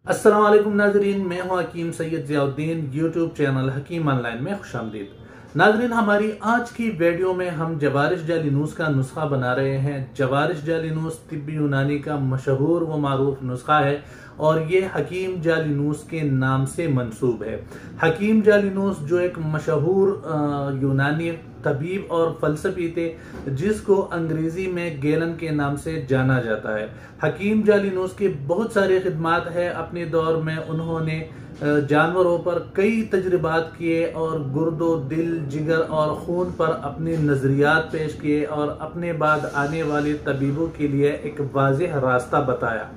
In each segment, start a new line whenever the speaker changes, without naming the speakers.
अस्सलाम वालेकुम नाजरीन, मैं हूं हकीम सैयद ज़ियाउद्दीन। यूट्यूब चैनल हकीम ऑनलाइन में खुशामदीद। नाजरीन, हमारी आज की वीडियो में हम जवारिश जालिनूस का नुस्खा बना रहे हैं। जवारिश जालिनूस तिब्बी यूनानी का मशहूर व मारूफ नुस्खा है और ये हकीम जालिनूस के नाम से मंसूब है। हकीम जालिनूस जो एक मशहूर यूनानी तबीब और फलसफी थे, जिसको अंग्रेजी में गैलन के नाम से जाना जाता है। हकीम जालिनूस की बहुत सारी खिदमात है। अपने दौर में उन्होंने जानवरों पर कई तजर्बात किए और गुर्दो, दिल, जिगर और खून पर अपने नजरियात पेश किए और अपने बाद आने वाले तबीबों के लिए एक वाज़ेह रास्ता बताया।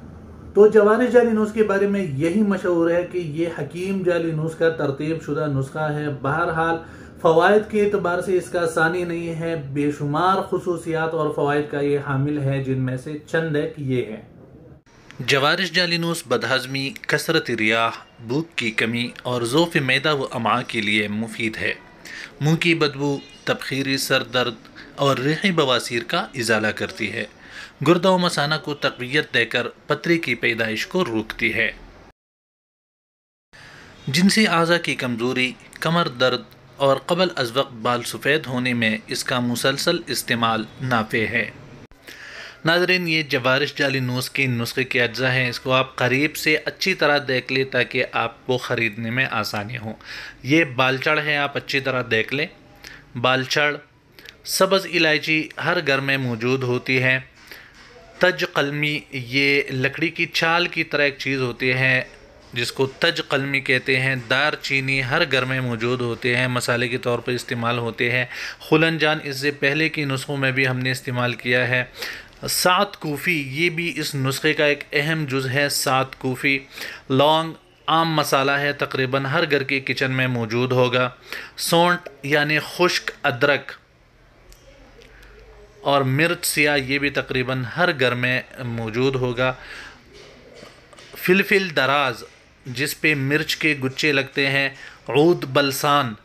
तो जवारिश जालिनूस के बारे में यही मशहूर है कि ये हकीम जालिनूस का तरतीब शुदा नुस्खा है। बहरहाल फ़वाइद के एतबार से इसका सानी नहीं है, बेशुमार खुसूसियात और फ़वाइद का ये हामिल है, जिनमें से चंद एक ये हैं।
जवारिश जालिनूस बदहज़मी, कसरत रियाह, भूख की कमी और ज़ोफ़ मैदा व अमा के लिए मुफीद है। मुँह की बदबू, तबखीरी सर दर्द और रेही बवासीर का इजाला करती है। गुर्दा व मसाना को तक़वियत देकर पथरी की पैदाइश को रोकती है। जिनसी आज़ा की कमज़ोरी, कमर दर्द और क़बल अज़ वक्त बाल सफ़ेद होने में इसका मुसलसल इस्तेमाल नाफ़े है। नाज़रीन, ये जवारिश जालिनूस के नुस्खे के अज्जा हैं। इसको आप करीब से अच्छी तरह देख लें ताकि आपको ख़रीदने में आसानी हो। ये बालचड़ है, आप अच्छी तरह देख लें। बालचड़, सब्ज़ इलायची हर घर में मौजूद होती है। तज कलमी, ये लकड़ी की छाल की तरह एक चीज़ होती है जिसको तज कलमी कहते हैं। दार चीनी हर घर में मौजूद होते हैं, मसाले के तौर पर इस्तेमाल होते हैं। खुलनजान इससे पहले की नुस्खों में भी हमने इस्तेमाल किया है। सात कूफ़ी, ये भी इस नुस्खे का एक अहम जुज़ है। सात कूफ़ी, लौंग आम मसाला है, तकरीबन हर घर के किचन में मौजूद होगा। सौंठ यानी खुश्क अदरक और मिर्च सिया, ये भी तकरीबन हर घर में मौजूद होगा। फिलफिल दराज, जिस पे मिर्च के गुच्छे लगते हैं। ऊद बलसान,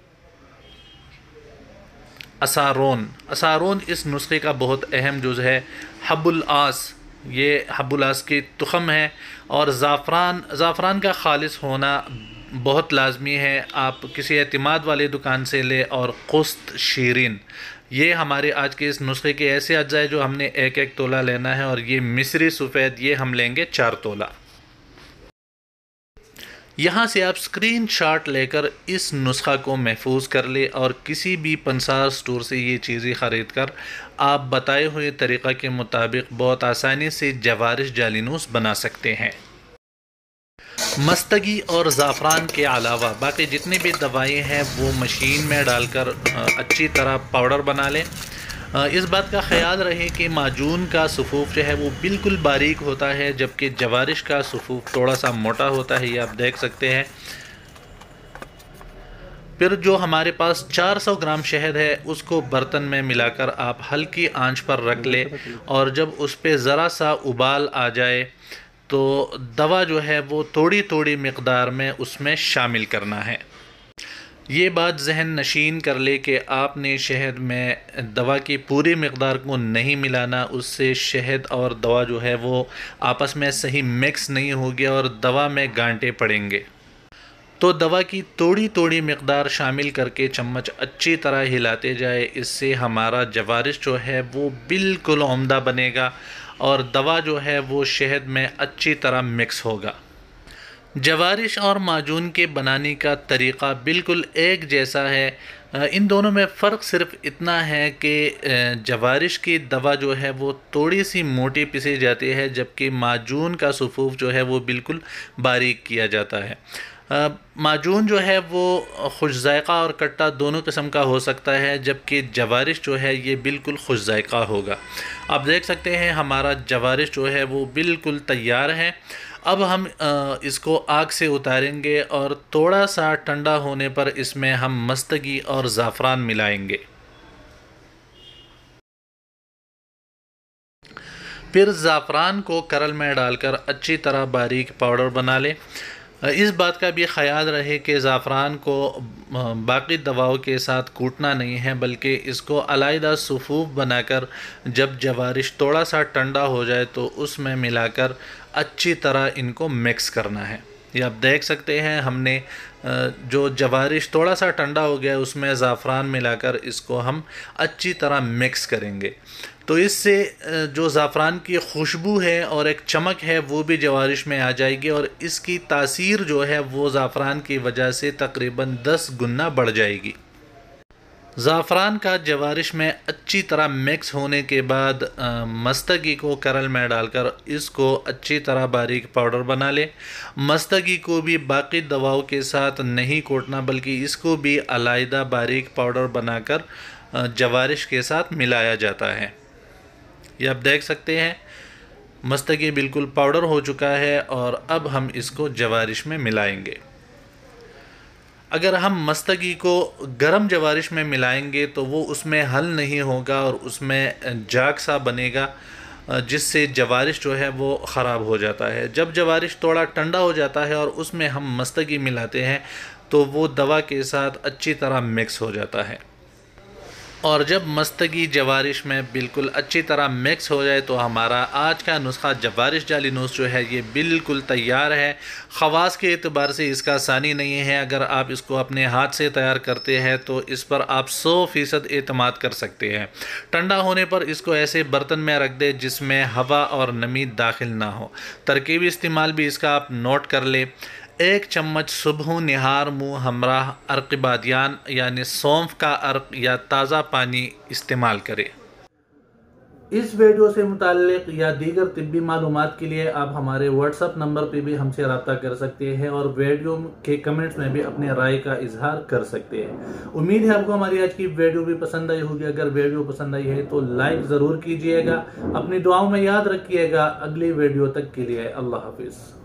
असारोन, असारोन इस नुस्खे का बहुत अहम जुज़ है। हब्बुल आस, ये हब्बुल आस की तुख़म है। और ज़ाफ़रान, ज़ाफ़रान का खालिस होना बहुत लाजमी है। आप किसी एतमाद वाले दुकान से ले। और कुस्त शीरीन, ये हमारे आज के इस नुस्खे के ऐसे अज्जा है जो हमने एक एक तोला लेना है। और ये मिस्री सफ़ेद, ये हम लेंगे 4 तोला। यहाँ से आप स्क्रीन शॉट लेकर इस नुस्खा को महफूज कर ले और किसी भी पंसार स्टोर से ये चीज़ें ख़रीद कर आप बताए हुए तरीक़ा के मुताबिक बहुत आसानी से जवारिश जालिनूस बना सकते हैं। मस्तगी और ज़ाफ़रान के अलावा बाकी जितनी भी दवाएं हैं वो मशीन में डालकर अच्छी तरह पाउडर बना लें। इस बात का ख्याल रहे कि माजून का सफ़ूफ़ जो है वो बिल्कुल बारीक होता है, जबकि जवारिश का सफ़ूफ़ थोड़ा सा मोटा होता है, ये आप देख सकते हैं। फिर जो हमारे पास 400 ग्राम शहद है उसको बर्तन में मिलाकर आप हल्की आंच पर रख लें और जब उस पर ज़रा सा उबाल आ जाए तो दवा जो है वो थोड़ी थोड़ी मिक़दार में उसमें शामिल करना है। ये बात जहन नशीन कर ले कि आपने शहद में दवा की पूरी मिक़दार को नहीं मिलाना, उससे शहद और दवा जो है वो आपस में सही मिक्स नहीं होगी और दवा में गांठे पड़ेंगे। तो दवा की थोड़ी थोड़ी मिक़दार शामिल करके चम्मच अच्छी तरह हिलाते जाए। इससे हमारा जवारिश जो है वो बिल्कुल उम्दा बनेगा और दवा जो है वो शहद में अच्छी तरह मिक्स होगा। जवारिश और माजून के बनाने का तरीक़ा बिल्कुल एक जैसा है। इन दोनों में फ़र्क सिर्फ इतना है कि जवारिश की दवा जो है वो थोड़ी सी मोटी पिसी जाती है, जबकि माजून का सफ़ूफ़ जो है वो बिल्कुल बारीक किया जाता है। माजून जो है वो खुश ज़ायक़ा और कट्टा दोनों किस्म का हो सकता है, जबकि जवारिश जो है ये बिल्कुल खुश ज़ायक़ा होगा। आप देख सकते हैं हमारा जवारिश जो है वो बिल्कुल तैयार है। अब हम इसको आग से उतारेंगे और थोड़ा सा ठंडा होने पर इसमें हम मस्तगी और ज़ाफ़रान मिलाएंगे। फिर ज़ाफ़रान को करल में डालकर अच्छी तरह बारीक पाउडर बना लें। इस बात का भी ख्याल रहे कि ज़ाफ़रान को बाकी दवाओं के साथ कूटना नहीं है, बल्कि इसको अलहदा सफ़ूफ़ बनाकर जब जवारिश थोड़ा सा ठंडा हो जाए तो उसमें मिलाकर अच्छी तरह इनको मिक्स करना है। ये आप देख सकते हैं, हमने जो जवारिश थोड़ा सा ठंडा हो गया उसमें ज़ाफ़रान मिलाकर इसको हम अच्छी तरह मिक्स करेंगे। तो इससे जो ज़ाफ़रान की खुशबू है और एक चमक है वो भी जवारिश में आ जाएगी और इसकी तासीर जो है वो ज़ाफ़रान की वजह से तकरीबन 10 गुना बढ़ जाएगी। ज़ाफ़रान का जवारिश में अच्छी तरह मिक्स होने के बाद मस्तगी को करल में डालकर इसको अच्छी तरह बारीक पाउडर बना ले। मस्तगी को भी बाकी दवाओं के साथ नहीं कोटना, बल्कि इसको भी अलहदा बारीक पाउडर बनाकर जवारिश के साथ मिलाया जाता है। ये आप देख सकते हैं मस्तगी बिल्कुल पाउडर हो चुका है और अब हम इसको जवारिश में मिलाएंगे। अगर हम मस्तगी को गर्म जवारिश में मिलाएंगे तो वो उसमें हल नहीं होगा और उसमें जाग सा बनेगा, जिससे जवारिश जो है वो ख़राब हो जाता है। जब जवारिश थोड़ा ठंडा हो जाता है और उसमें हम मस्तगी मिलाते हैं तो वो दवा के साथ अच्छी तरह मिक्स हो जाता है। और जब मस्तगी जवारिश में बिल्कुल अच्छी तरह मिक्स हो जाए तो हमारा आज का नुस्खा जवारिश जाली नूस जो है ये बिल्कुल तैयार है। ख़वास के एतबार से इसका आसानी नहीं है। अगर आप इसको अपने हाथ से तैयार करते हैं तो इस पर आप 100% एतमाद कर सकते हैं। ठंडा होने पर इसको ऐसे बर्तन में रख दे जिसमें हवा और नमी दाखिल ना हो। तरकीबी इस्तेमाल भी इसका आप नोट कर ले। 1 चम्मच सुबह निहार मुँह हमराह अर्क बादियान यानी सौंफ का अर्क या ताज़ा पानी इस्तेमाल करें।
इस वीडियो से मुताल्लिक या दीगर तिब्बी मालूमात के लिए आप हमारे व्हाट्सएप नंबर पे भी हमसे रब्ता कर सकते हैं और वीडियो के कमेंट्स में भी अपने राय का इजहार कर सकते हैं। उम्मीद है आपको हमारी आज की वीडियो भी पसंद आई होगी। अगर वीडियो पसंद आई है तो लाइक ज़रूर कीजिएगा, अपनी दुआओं में याद रखिएगा। अगली वीडियो तक के लिए अल्लाह हाफिज़।